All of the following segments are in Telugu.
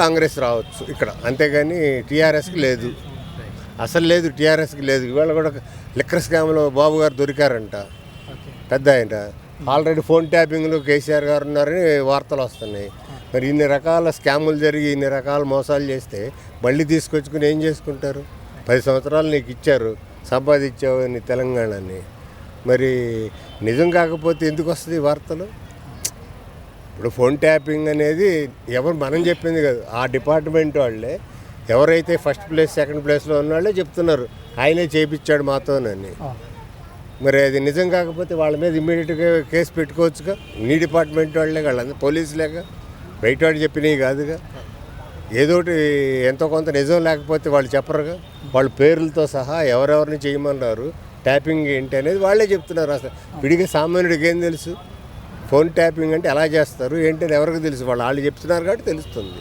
కాంగ్రెస్ రావచ్చు ఇక్కడ, అంతేగాని టీఆర్ఎస్కి లేదు, అసలు లేదు, టీఆర్ఎస్కి లేదు. ఇవాళ కూడా లిక్కర్ స్కామ్లో బాబు గారు దొరికారంట, పెద్ద ఆయన. ఆల్రెడీ ఫోన్ ట్యాపింగ్లో కేసీఆర్ గారు ఉన్నారని వార్తలు వస్తున్నాయి. మరి ఇన్ని రకాల స్కాములు జరిగి ఇన్ని రకాల మోసాలు చేస్తే మళ్ళీ తీసుకొచ్చుకుని ఏం చేసుకుంటారు? 10 సంవత్సరాలు నీకు ఇచ్చారు, సంపాదించావు నీ తెలంగాణని. మరి నిజం కాకపోతే ఎందుకు వస్తుంది వార్తలు? ఇప్పుడు ఫోన్ ట్యాపింగ్ అనేది ఎవరు మనం చెప్పింది కాదు, ఆ డిపార్ట్మెంట్ వాళ్ళే, ఎవరైతే ఫస్ట్ ప్లేస్ సెకండ్ ప్లేస్లో ఉన్నవాళ్ళే చెప్తున్నారు ఆయనే చేయించాడు మాతోనని. మరి అది నిజం కాకపోతే వాళ్ళ మీద ఇమ్మీడియట్గా కేసు పెట్టుకోవచ్చుగా. నీ డిపార్ట్మెంట్ వాళ్ళే, వాళ్ళందరూ పోలీసులేగా, బయట వాడు చెప్పినవి కాదుగా. ఏదోటి ఎంతో కొంత నిజం లేకపోతే వాళ్ళు చెప్పరుగా. వాళ్ళ పేర్లతో సహా ఎవరెవరిని చేయమన్నారు, ట్యాపింగ్ ఏంటి అనేది వాళ్ళే చెప్తున్నారు. అసలు విడిగా సామాన్యుడికి ఏం తెలుసు? ఫోన్ ట్యాపింగ్ అంటే ఎలా చేస్తారు ఏంటని ఎవరికి తెలుసు? వాళ్ళు చెప్తున్నారు కాబట్టి తెలుస్తుంది.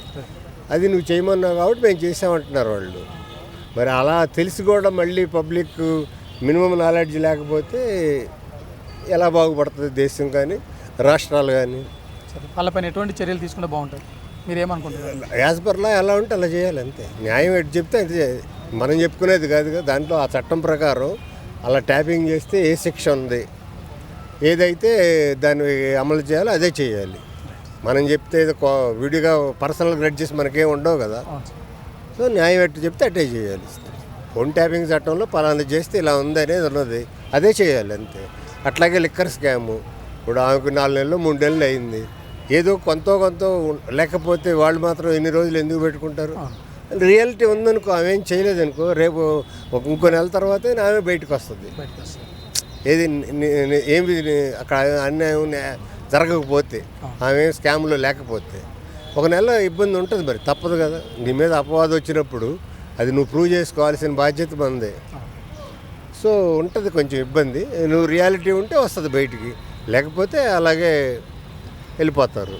అది నువ్వు చేయమన్నావు కాబట్టి మేము చేసామంటున్నారు వాళ్ళు. మరి అలా తెలిసి కూడా మళ్ళీ పబ్లిక్ మినిమం నాలెడ్జ్ లేకపోతే ఎలా బాగుపడుతుంది దేశం కానీ రాష్ట్రాలు కానీ? వాళ్ళపైన ఎటువంటి చర్యలు తీసుకుంటే బాగుంటుంది మీరేమనుకుంటున్నారు? యాజ్ పర్ లా ఎలా ఉంటే అలా చేయాలి, అంతే. న్యాయం ఎటు చెప్తే అంతే. మనం చెప్పుకునేది కాదుగా. దాంట్లో ఆ చట్టం ప్రకారం అలా ట్యాపింగ్ చేస్తే ఏ శిక్ష ఉంది, ఏదైతే దాన్ని అమలు చేయాలో అదే చేయాలి. మనం చెప్తే విడిగా పర్సనల్ గ్రడ్జెస్ మనకేం ఉండవు కదా. సో న్యాయం ఎట్టు చెప్తే అట్టే చేయాలి. ఫోన్ ట్యాపింగ్ చట్టంలో పలానా చేస్తే ఇలా ఉంది అనేది ఉన్నది, అదే చేయాలి, అంతే. అట్లాగే లిక్కర్ స్కాము ఇప్పుడు ఆమెకు 4 నెలలు 3 నెలలు అయింది. ఏదో కొంత లేకపోతే వాళ్ళు మాత్రం ఎన్ని రోజులు ఎందుకు పెట్టుకుంటారు? రియాలిటీ ఉందనుకో, ఆమె ఏం చేయలేదనుకో, రేపు ఇంకో నెల తర్వాతే ఆమె బయటకు వస్తుంది. ఏది ఏమి అక్కడ అన్యాయం జరగకపోతే, ఆమె స్కామ్లో లేకపోతే ఒక నెల ఇబ్బంది ఉంటుంది. మరి తప్పదు కదా. నీ మీద అపవాదం వచ్చినప్పుడు అది నువ్వు ప్రూవ్ చేసుకోవాల్సిన బాధ్యత మనదే. సో ఉంటుంది కొంచెం ఇబ్బంది. నువ్వు రియాలిటీ ఉంటే వస్తుంది బయటికి, లేకపోతే అలాగే వెళ్ళిపోతారు.